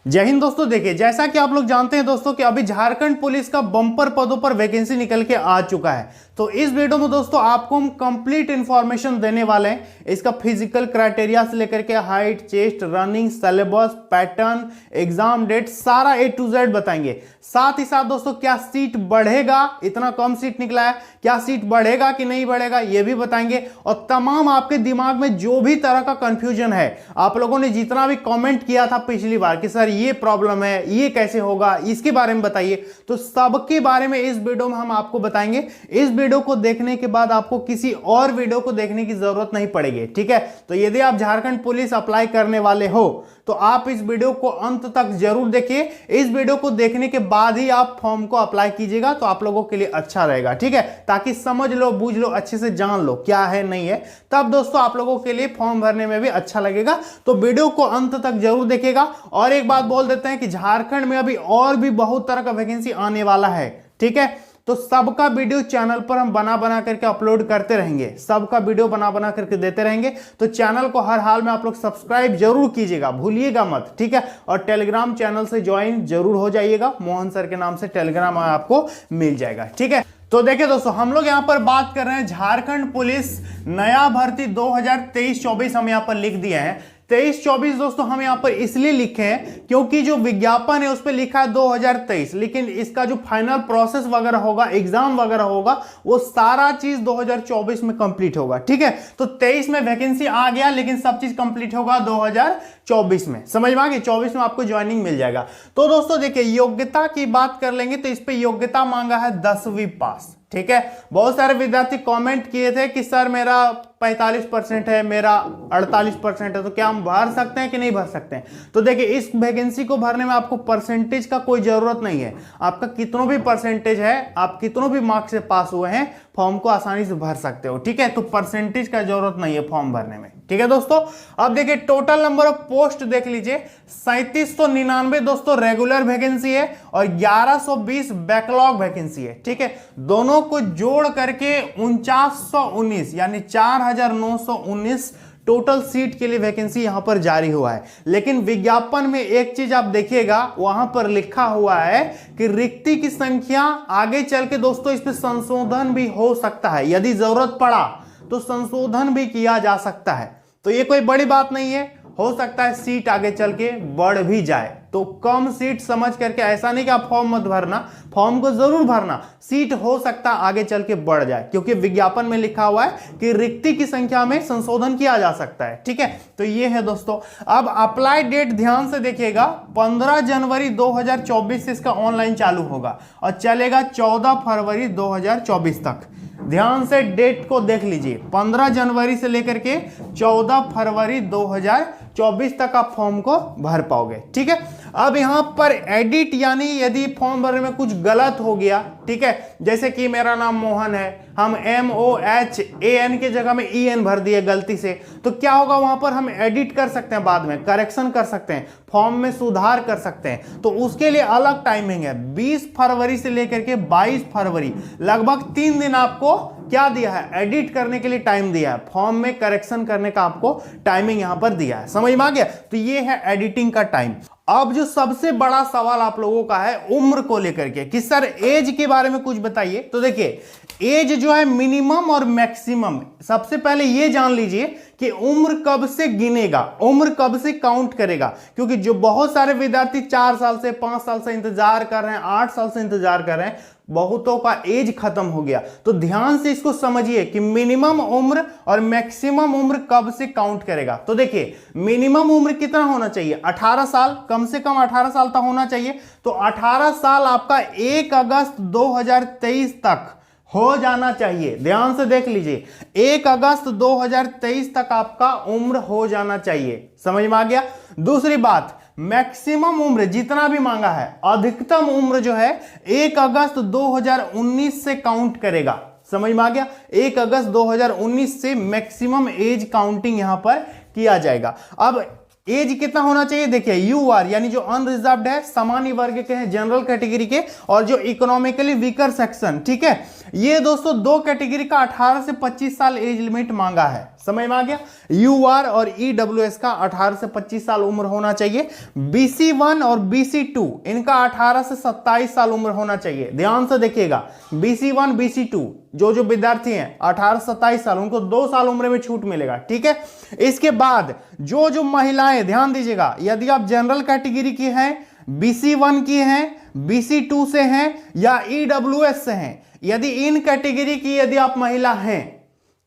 जय हिंद दोस्तों। देखिए, जैसा कि आप लोग जानते हैं दोस्तों कि अभी झारखंड पुलिस का बम्पर पदों पर वैकेंसी निकल के आ चुका है। तो इस वीडियो में दोस्तों आपको हम कंप्लीट इंफॉर्मेशन देने वाले हैं। इसका फिजिकल क्राइटेरिया से लेकर के height, chest, running, syllabus, pattern, exam date, सारा A to Z बताएंगे। साथ ही साथ दोस्तों क्या सीट बढ़ेगा, इतना कम सीट निकला है, क्या सीट बढ़ेगा कि नहीं बढ़ेगा ये भी बताएंगे। और तमाम आपके दिमाग में जो भी तरह का कंफ्यूजन है, आप लोगों ने जितना भी कमेंट किया था पिछली बार कि सर ये प्रॉब्लम है, ये कैसे होगा, इसके बारे में बताइए, तो सबके बारे में इस वीडियो में हम आपको बताएंगे। इस वीडियो को देखने के बाद आपको किसी और वीडियो को देखने की जरूरत नहीं पड़ेगी, ठीक है। तो यदि आप झारखंड पुलिस अप्लाई करने वाले हो तो आप इस वीडियो को अंत तक जरूर देखिए। इस वीडियो को देखने के बाद ही आप फॉर्म को अप्लाई कीजिएगा तो आप लोगों के लिए अच्छा रहेगा, ठीक है, ताकि समझ लो, बूझ लो, अच्छे से जान लो क्या है नहीं है, तब दोस्तों आप लोगों के लिए फॉर्म भरने में भी अच्छा लगेगा। तो वीडियो को अंत तक जरूर देखिएगा। और एक बात बोल देते हैं कि झारखंड में अभी और भी बहुत तरह का वैकेंसी आने वाला है, ठीक है। तो सबका वीडियो चैनल पर हम बना करके अपलोड करते रहेंगे, सबका वीडियो बना करके देते रहेंगे। तो चैनल को हर हाल में आप लोग सब्सक्राइब जरूर कीजिएगा, भूलिएगा मत, ठीक है। और टेलीग्राम चैनल से ज्वाइन जरूर हो जाइएगा, मोहन सर के नाम से टेलीग्राम आपको मिल जाएगा, ठीक है। तो देखिए दोस्तों, हम लोग यहां पर बात कर रहे हैं झारखंड पुलिस नया भर्ती 2023-24 हम यहां पर लिख दिए हैं। 23-24 दोस्तों हम यहां पर इसलिए लिखे हैं क्योंकि जो विज्ञापन है उस पर लिखा है 2023, लेकिन इसका जो फाइनल प्रोसेस वगैरह होगा, एग्जाम वगैरह होगा, वो सारा चीज 2024 में कंप्लीट होगा, ठीक है। तो 23 में वैकेंसी आ गया, लेकिन सब चीज कंप्लीट होगा 2024 में, समझ में आ गई। 24 में आपको ज्वाइनिंग मिल जाएगा। तो दोस्तों देखिए, योग्यता की बात कर लेंगे तो इस पे योग्यता मांगा है 10वीं पास, ठीक है। बहुत सारे विद्यार्थी कमेंट किए थे कि सर मेरा 45% है, मेरा 48% है, तो क्या हम भर सकते हैं कि नहीं भर सकते हैं। तो देखिए, इस वैकेंसी को भरने में आपको परसेंटेज का कोई जरूरत नहीं है। आपका कितनों भी परसेंटेज है, आप कितनों भी मार्क्स से पास हुए हैं, फॉर्म को आसानी से भर सकते हो, ठीक है। तो परसेंटेज का जरूरत नहीं है फॉर्म भरने में, ठीक है दोस्तों। अब देखिए, टोटल नंबर ऑफ पोस्ट देख लीजिए, 3799 दोस्तों रेगुलर वैकेंसी है और 1120 बैकलॉग वैकेंसी है, ठीक है। दोनों को जोड़ करके 4919 यानी 4919 टोटल सीट के लिए वैकेंसी यहां पर जारी हुआ है। लेकिन विज्ञापन में एक चीज आप देखिएगा, वहां पर लिखा हुआ है कि रिक्ति की संख्या आगे चल के दोस्तों इसमें संशोधन भी हो सकता है, यदि जरूरत पड़ा तो संशोधन भी किया जा सकता है। तो ये कोई बड़ी बात नहीं है, हो सकता है सीट आगे चल के बढ़ भी जाए। तो कम सीट समझ करके, ऐसा नहीं कि आप फॉर्म मत भरना, फॉर्म को जरूर भरना, सीट हो सकता है आगे चल के बढ़ जाए, क्योंकि विज्ञापन में लिखा हुआ है कि रिक्ति की संख्या में संशोधन किया जा सकता है, ठीक है। तो ये है दोस्तों। अब अप्लाई डेट ध्यान से देखिएगा, 15 जनवरी 2024 से इसका ऑनलाइन चालू होगा और चलेगा 14 फरवरी 2024 तक। ध्यान से डेट को देख लीजिए, 15 जनवरी से लेकर के 14 फरवरी 2024 तक आप फॉर्म को भर पाओगे, ठीक है। अब यहां पर एडिट यानी यदि फॉर्म भरने में कुछ गलत हो गया, ठीक है, जैसे कि मेरा नाम मोहन है, हम MOHAN के जगह में EN भर दिए गलती से, तो क्या होगा, वहां पर हम एडिट कर सकते हैं, बाद में करेक्शन कर सकते हैं, फॉर्म में सुधार कर सकते हैं। तो उसके लिए अलग टाइमिंग है, 20 फरवरी से लेकर के 22 फरवरी, लगभग 3 दिन आपको क्या दिया है, एडिट करने के लिए टाइम दिया है, फॉर्म में करेक्शन करने का आपको टाइमिंग यहां पर दिया है, समझ में आ गया। तो ये है एडिटिंग का टाइम। अब जो सबसे बड़ा सवाल आप लोगों का है उम्र को लेकर के कि सर एज के बारे में कुछ बताइए। तो देखिए, एज जो है मिनिमम और मैक्सिमम, सबसे पहले ये जान लीजिए कि उम्र कब से गिनेगा, उम्र कब से काउंट करेगा, क्योंकि जो बहुत सारे विद्यार्थी 4 साल से 5 साल से इंतजार कर रहे हैं, 8 साल से इंतजार कर रहे हैं, बहुतों का एज खत्म हो गया। तो ध्यान से इसको समझिए कि मिनिमम उम्र और मैक्सिमम उम्र कब से काउंट करेगा। तो देखिए, मिनिमम उम्र कितना होना चाहिए, 18 साल, कम से कम 18 साल तक होना चाहिए। तो 18 साल आपका 1 अगस्त 2023 तक हो जाना चाहिए। ध्यान से देख लीजिए, 1 अगस्त 2023 तक आपका उम्र हो जाना चाहिए, समझ में आ गया। दूसरी बात, मैक्सिमम उम्र जितना भी मांगा है, अधिकतम उम्र जो है 1 अगस्त 2019 से काउंट करेगा, समझ में आ गया। 1 अगस्त 2019 से मैक्सिमम एज काउंटिंग यहां पर किया जाएगा। अब एज कितना होना चाहिए, देखिए UR यानी जो अनरिजर्व्ड है, सामान्य वर्ग के हैं, जनरल कैटेगरी के, और जो इकोनॉमिकली वीकर सेक्शन, ठीक है, ये दोस्तों 2 कैटेगरी का 18 से 25 साल एज लिमिट मांगा है, समझ में आ गया। यूआर और ईडब्ल्यूएस का 18 से 25 साल उम्र होना चाहिए। BC1 और BC2 इनका 18 से 27 साल उम्र होना चाहिए। ध्यान से देखिएगा, BC1 BC2 जो विद्यार्थी हैं 18 से 27 साल, उनको 2 साल उम्र में छूट मिलेगा, ठीक है। इसके बाद जो महिलाएं, ध्यान दीजिएगा, यदि आप जनरल कैटेगरी की हैं, BC1 की हैं, BC2 से हैं या ईडब्ल्यूएस से हैं, यदि इन कैटेगरी की यदि आप महिला हैं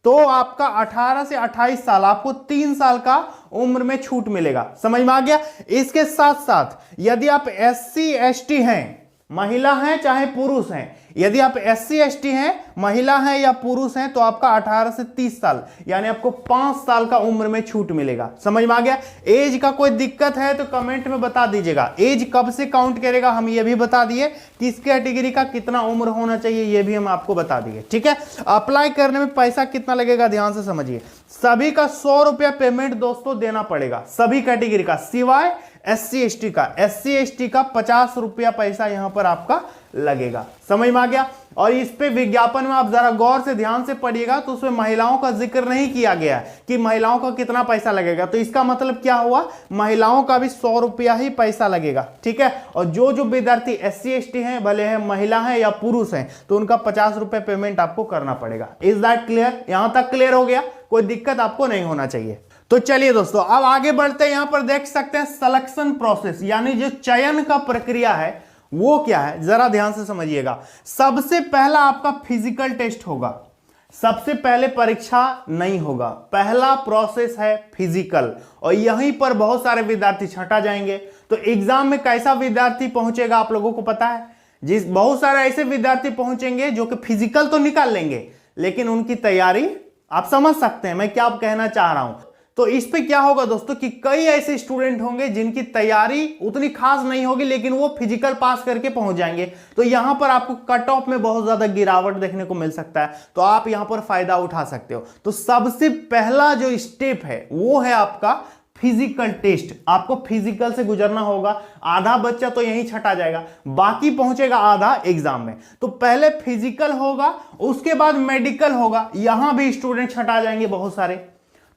तो आपका 18 से 28 साल, आपको 3 साल का उम्र में छूट मिलेगा। समझ में आ गया। इसके साथ साथ यदि आप SC ST हैं, महिला हैं चाहे पुरुष हैं, यदि आप SC ST हैं, महिला हैं या पुरुष हैं, तो आपका 18 से 30 साल यानी आपको 5 साल का उम्र में छूट मिलेगा। समझ में आ गया। एज का कोई दिक्कत है तो कमेंट में बता दीजिएगा। एज कब से काउंट करेगा हम ये भी बता दिए, किस कैटेगरी का कितना उम्र होना चाहिए ये भी हम आपको बता दिए, ठीक है। अप्लाई करने में पैसा कितना लगेगा ध्यान से समझिए। सभी का 100 रुपया पेमेंट दोस्तों देना पड़ेगा, सभी कैटेगरी का, सिवाय SC ST का। SC ST का 50 रुपया पैसा यहां पर आपका लगेगा। समझ में आ गया। और इस पे विज्ञापन में आप जरा गौर से ध्यान से पढ़िएगा तो उसमें महिलाओं का जिक्र नहीं किया गया कि महिलाओं का कितना पैसा लगेगा। तो इसका मतलब क्या हुआ, महिलाओं का भी 100 रुपया ही पैसा लगेगा, ठीक है। और जो विद्यार्थी SC ST हैं, भले हैं महिला हैं या पुरुष हैं, तो उनका 50 रुपये पेमेंट आपको करना पड़ेगा। Is that clear? यहां तक क्लियर हो गया, कोई दिक्कत आपको नहीं होना चाहिए। तो चलिए दोस्तों अब आगे बढ़ते हैं। यहां पर देख सकते हैं सिलेक्शन प्रोसेस, यानी जो चयन का प्रक्रिया है वो क्या है, जरा ध्यान से समझिएगा। सबसे पहला आपका फिजिकल टेस्ट होगा, सबसे पहले परीक्षा नहीं होगा, पहला प्रोसेस है फिजिकल। और यहीं पर बहुत सारे विद्यार्थी छटा जाएंगे। तो एग्जाम में कैसा विद्यार्थी पहुंचेगा आप लोगों को पता है। बहुत सारे ऐसे विद्यार्थी पहुंचेंगे जो कि फिजिकल तो निकाल लेंगे, लेकिन उनकी तैयारी आप समझ सकते हैं मैं क्या कहना चाह रहा हूं। तो इस पे क्या होगा दोस्तों कि कई ऐसे स्टूडेंट होंगे जिनकी तैयारी उतनी खास नहीं होगी, लेकिन वो फिजिकल पास करके पहुंच जाएंगे। तो यहां पर आपको कट ऑफ में बहुत ज्यादा गिरावट देखने को मिल सकता है, तो आप यहां पर फायदा उठा सकते हो। तो सबसे पहला जो स्टेप है वो है आपका फिजिकल टेस्ट। आपको फिजिकल से गुजरना होगा। आधा बच्चा तो यहीं छटा जाएगा, बाकी पहुंचेगा आधा एग्जाम में। तो पहले फिजिकल होगा, उसके बाद मेडिकल होगा। यहां भी स्टूडेंट छटा जाएंगे बहुत सारे।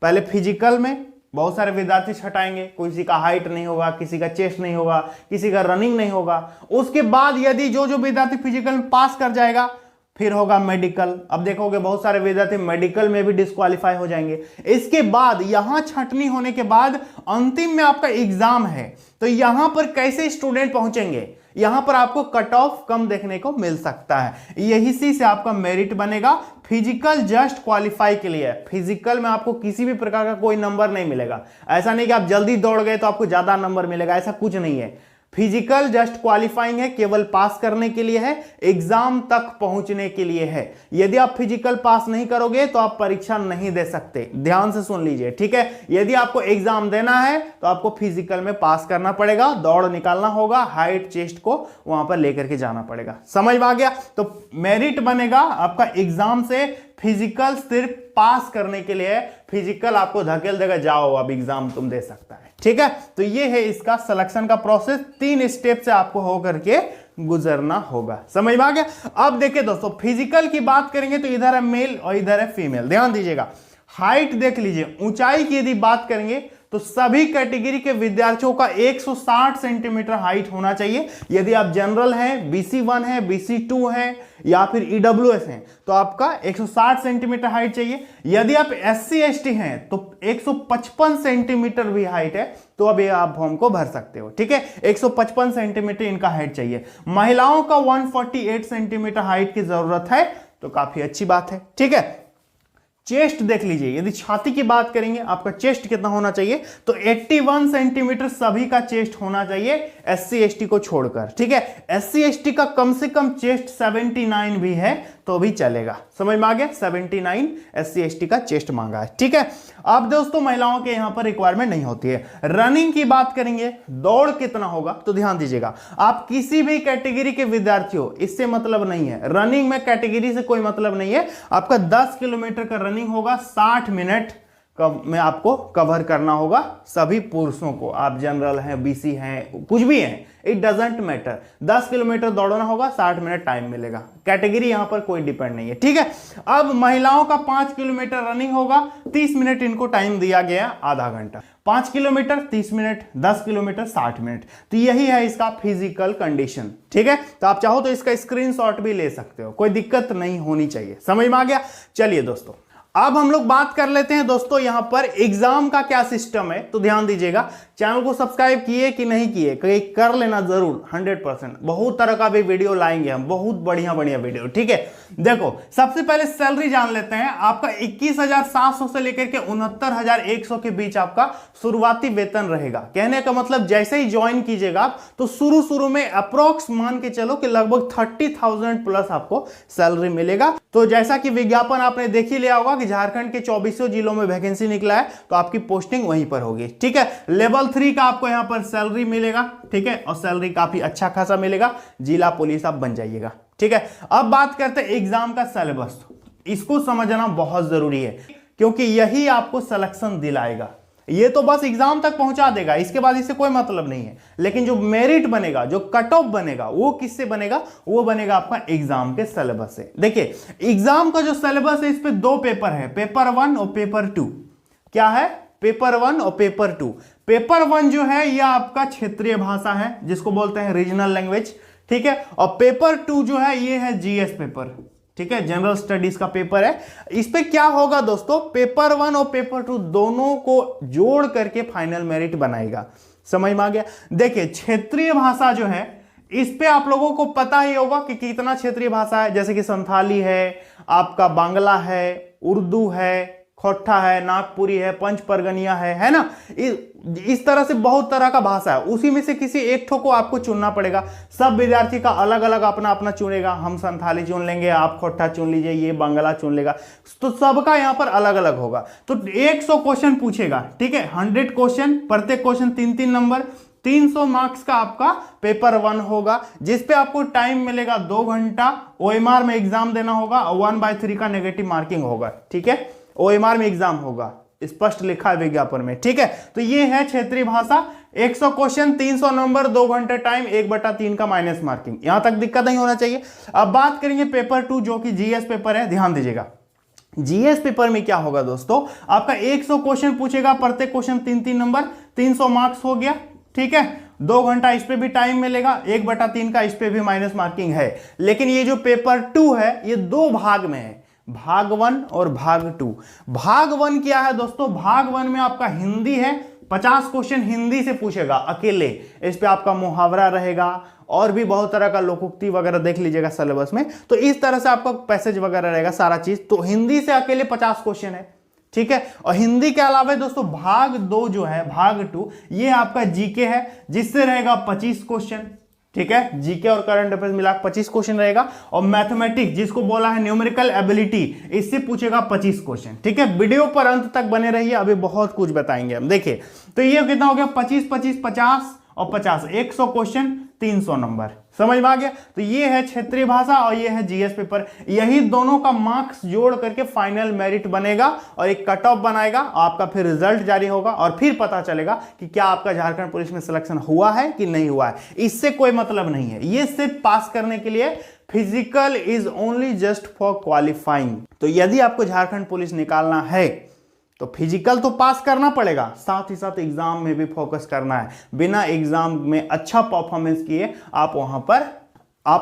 पहले फिजिकल में बहुत सारे विद्यार्थी छटाएंगे, किसी का हाइट नहीं होगा, किसी का चेस्ट नहीं होगा, किसी का रनिंग नहीं होगा। उसके बाद यदि जो विद्यार्थी फिजिकल में पास कर जाएगा फिर होगा मेडिकल। अब देखोगे बहुत सारे विद्यार्थी मेडिकल में भी डिस्क्वालीफाई हो जाएंगे। इसके बाद यहां छटनी होने के बाद अंतिम में आपका एग्जाम है। तो यहां पर कैसे स्टूडेंट पहुंचेंगे, यहां पर आपको कट ऑफ कम देखने को मिल सकता है। यही से आपका मेरिट बनेगा। फिजिकल जस्ट क्वालिफाई के लिए, फिजिकल में आपको किसी भी प्रकार का कोई नंबर नहीं मिलेगा। ऐसा नहीं कि आप जल्दी दौड़ गए तो आपको ज्यादा नंबर मिलेगा, ऐसा कुछ नहीं है। फिजिकल जस्ट क्वालिफाइंग है, केवल पास करने के लिए है, एग्जाम तक पहुंचने के लिए है। यदि आप फिजिकल पास नहीं करोगे तो आप परीक्षा नहीं दे सकते। ध्यान से सुन लीजिए, ठीक है। यदि आपको एग्जाम देना है तो आपको फिजिकल में पास करना पड़ेगा, दौड़ निकालना होगा, हाइट चेस्ट को वहां पर लेकर के जाना पड़ेगा। समझ में आ गया। तो मेरिट बनेगा आपका एग्जाम से। फिजिकल सिर्फ पास करने के लिए, फिजिकल आपको धकेल देगा, जाओ अब एग्जाम तुम दे सकता है, ठीक है। तो ये है इसका सिलेक्शन का प्रोसेस। 3 स्टेप से आपको होकर के गुजरना होगा। समझ में आ गया। अब देखिए दोस्तों, फिजिकल की बात करेंगे तो इधर है मेल और इधर है फीमेल। ध्यान दीजिएगा, हाइट देख लीजिए। ऊंचाई की यदि बात करेंगे तो सभी कैटेगरी के विद्यार्थियों का 160 सेंटीमीटर हाइट होना चाहिए। यदि आप जनरल हैं, BC1 है, BC2 है या फिर EWS हैं, तो आपका 160 सेंटीमीटर हाइट चाहिए। यदि आप SC ST हैं तो 155 सेंटीमीटर भी हाइट है, तो अब ये आप फॉर्म को भर सकते हो, ठीक है। 155 सेंटीमीटर इनका हाइट चाहिए। महिलाओं का 148 सेंटीमीटर हाइट की जरूरत है, तो काफी अच्छी बात है, ठीक है। चेस्ट देख लीजिए, यदि छाती की बात करेंगे आपका चेस्ट कितना होना चाहिए, तो 81 सेंटीमीटर सभी का चेस्ट होना चाहिए, SC ST को छोड़कर, ठीक है। SC ST का कम से कम चेस्ट 79 भी है तो भी चलेगा। समझ में आ गया। 79 SC ST का चेस्ट मांगा है, ठीक है। अब दोस्तों महिलाओं के यहां पर रिक्वायरमेंट नहीं होती है। रनिंग की बात करेंगे, दौड़ कितना होगा, तो ध्यान दीजिएगा, आप किसी भी कैटेगरी के विद्यार्थी हो, इससे मतलब नहीं है। रनिंग में कैटेगरी से कोई मतलब नहीं है। आपका 10 किलोमीटर का रनिंग होगा, 60 मिनट में आपको कवर करना होगा सभी पुरुषों को। आप जनरल हैं, बीसी हैं, कुछ भी हैं, इट डजेंट मैटर। 10 किलोमीटर दौड़ना होगा, 60 मिनट टाइम मिलेगा। कैटेगरी यहां पर कोई डिपेंड नहीं है, ठीक है। अब महिलाओं का 5 किलोमीटर रनिंग होगा, 30 मिनट इनको टाइम दिया गया, आधा घंटा। 5 किलोमीटर 30 मिनट, 10 किलोमीटर 60 मिनट। तो यही है इसका फिजिकल कंडीशन, ठीक है। तो आप चाहो तो इसका स्क्रीनशॉट भी ले सकते हो, कोई दिक्कत नहीं होनी चाहिए। समझ में आ गया? चलिए दोस्तों, अब हम लोग बात कर लेते हैं दोस्तों यहां पर एग्जाम का क्या सिस्टम है। तो ध्यान दीजिएगा, चैनल को सब्सक्राइब किए कि नहीं किए, कर लेना जरूर 100%। बहुत तरह का भी वीडियो लाएंगे हम, बहुत बढ़िया बढ़िया वीडियो, ठीक है। देखो, सबसे पहले सैलरी जान लेते हैं। आपका 21,700 से लेकर के 69,100 के बीच आपका शुरुआती वेतन रहेगा। कहने का मतलब जैसे ही ज्वाइन कीजिएगा आप, तो शुरू में अप्रोक्स मान के चलो कि लगभग 30,000 प्लस आपको सैलरी मिलेगा। तो जैसा कि विज्ञापन आपने देख ही लिया होगा कि झारखंड के 24 जिलों में वैकेंसी निकला है, तो आपकी पोस्टिंग वहीं पर होगी, ठीक है। लेवल 3 का आपको यहां पर सैलरी मिलेगा, ठीक है, और सैलरी काफी अच्छा खासा मिलेगा। जिला पुलिस आप बन जाइएगा, ठीक है। अब बात करते हैं एग्जाम का सिलेबस। इसको समझना बहुत जरूरी है, क्योंकि यही आपको सिलेक्शन दिलाएगा। ये तो बस एग्जाम तक पहुंचा देगा, इसके बाद इससे कोई मतलब नहीं है। लेकिन जो मेरिट बनेगा, जो कट ऑफ बनेगा, वो किससे बनेगा? वो बनेगा आपका एग्जाम के सिलेबस से। देखिए, एग्जाम का जो सिलेबस है, इस पे 2 पेपर है, पेपर 1 और पेपर 2। क्या है? पेपर 1 और पेपर 2। पेपर 1 जो है यह आपका क्षेत्रीय भाषा है, जिसको बोलते हैं रीजनल लैंग्वेज, ठीक है। और पेपर 2 जो है ये है जीएस पेपर, ठीक है, जनरल स्टडीज का पेपर है। इस पे क्या होगा दोस्तों, पेपर 1 और पेपर 2 दोनों को जोड़ करके फाइनल मेरिट बनाएगा। समझ में आ गया? देखिए, क्षेत्रीय भाषा जो है, इस पे आप लोगों को पता ही होगा कि कितना क्षेत्रीय भाषा है। जैसे कि संथाली है, आपका बांग्ला है, उर्दू है, खोट्टा है, नागपुरी है, पंच परगनिया है ना। इस तरह से बहुत तरह का भाषा है। उसी में से किसी एक ठो को आपको चुनना पड़ेगा। सब विद्यार्थी का अलग अलग अपना अपना चुनेगा। हम संथाली चुन लेंगे, आप खोट्टा चुन लीजिए, ये बांग्ला चुन लेगा। तो सबका यहाँ पर अलग अलग होगा। तो 100 क्वेश्चन पूछेगा, ठीक है, 100 क्वेश्चन, प्रत्येक क्वेश्चन 3-3 नंबर, 300 मार्क्स का आपका पेपर 1 होगा, जिसपे आपको टाइम मिलेगा 2 घंटा। ओएमआर में एग्जाम देना होगा और 1/3 का नेगेटिव मार्किंग होगा, ठीक है। ओएमआर में एग्जाम होगा, स्पष्ट लिखा है विज्ञापन में, ठीक है। तो ये है क्षेत्रीय भाषा। 100 क्वेश्चन, 300 नंबर, 2 घंटे टाइम, 1/3 का माइनस मार्किंग। यहां तक दिक्कत नहीं होना चाहिए। अब बात करेंगे पेपर 2 जो कि जीएस पेपर है। ध्यान दीजिएगा, जीएस पेपर में क्या होगा दोस्तों, आपका 100 क्वेश्चन पूछेगा, प्रत्येक क्वेश्चन 3-3 नंबर, 300 मार्क्स हो गया, ठीक है। 2 घंटा इस पे भी टाइम मिलेगा, 1/3 का इस पे भी माइनस मार्किंग है। लेकिन ये जो पेपर 2 है, ये 2 भाग में है, भाग 1 और भाग 2। भाग 1 क्या है दोस्तों? भाग 1 में आपका हिंदी है, 50 क्वेश्चन हिंदी से पूछेगा अकेले। इस पे आपका मुहावरा रहेगा और भी बहुत तरह का लोकोक्ति वगैरह देख लीजिएगा सिलेबस में। तो इस तरह से आपका पैसेज वगैरह रहेगा, सारा चीज। तो हिंदी से अकेले 50 क्वेश्चन है, ठीक है। और हिंदी के अलावा दोस्तों भाग 2 जो है, भाग 2, ये आपका जीके है, जिससे रहेगा 25 क्वेश्चन, ठीक है। जीके और करंट अफेयर्स मिला 25 क्वेश्चन रहेगा। और मैथमेटिक्स, जिसको बोला है न्यूमेरिकल एबिलिटी, इससे पूछेगा 25 क्वेश्चन, ठीक है। वीडियो पर अंत तक बने रहिए, अभी बहुत कुछ बताएंगे हम। देखिए, तो ये कितना हो गया, 25, 25, 50 और 50, 100 क्वेश्चन, 300 नंबर। समझ में आ गया? तो ये है क्षेत्रीय भाषा और ये है जीएस पेपर। यही दोनों का मार्क्स जोड़ करके फाइनल मेरिट बनेगा और एक कट ऑफ बनाएगा। आपका फिर रिजल्ट जारी होगा और फिर पता चलेगा कि क्या आपका झारखंड पुलिस में सिलेक्शन हुआ है कि नहीं हुआ है। इससे कोई मतलब नहीं है, ये सिर्फ पास करने के लिए। Physical is only just for qualifying. तो यदि आपको झारखंड पुलिस निकालना है तो फिजिकल तो पास करना पड़ेगा, साथ ही साथ एग्जाम में भी फोकस करना है। बिना एग्जाम में अच्छा परफॉर्मेंस किए आप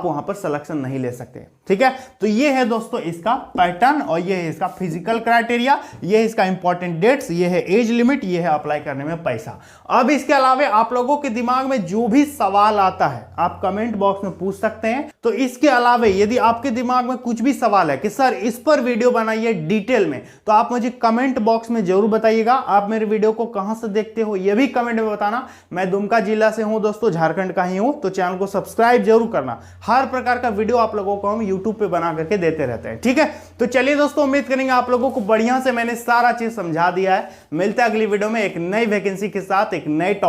वहां पर सिलेक्शन नहीं ले सकते, ठीक है। तो ये है दोस्तों इसका पैटर्न और ये है इसका फिजिकल क्राइटेरिया, ये है इसका इंपॉर्टेंट डेट्स, ये है एज लिमिट, ये है अप्लाई करने में पैसा। अब इसके अलावा आप लोगों के दिमाग में जो भी सवाल आता है आप कमेंट बॉक्स में पूछ सकते हैं। तो इसके अलावा यदि आपके दिमाग में कुछ भी सवाल है कि सर इस पर वीडियो बनाइए डिटेल में, तो आप मुझे कमेंट बॉक्स में जरूर बताइएगा। आप मेरे वीडियो को कहां से देखते हो ये भी कमेंट में बताना। मैं दुमका जिला से हूं दोस्तों, झारखंड का ही हूं। तो चैनल को सब्सक्राइब जरूर करना। हर प्रकार का वीडियो आप लोगों को हम यूट्यूब पे बना करके देते रहते हैं, ठीक है। तो चलिए दोस्तों, उम्मीद करेंगे आप लोगों को बढ़िया से मैंने सारा चीज समझा दिया है। मिलते हैं अगली वीडियो में एक नई वैकेंसी के साथ, एक नए टॉपिक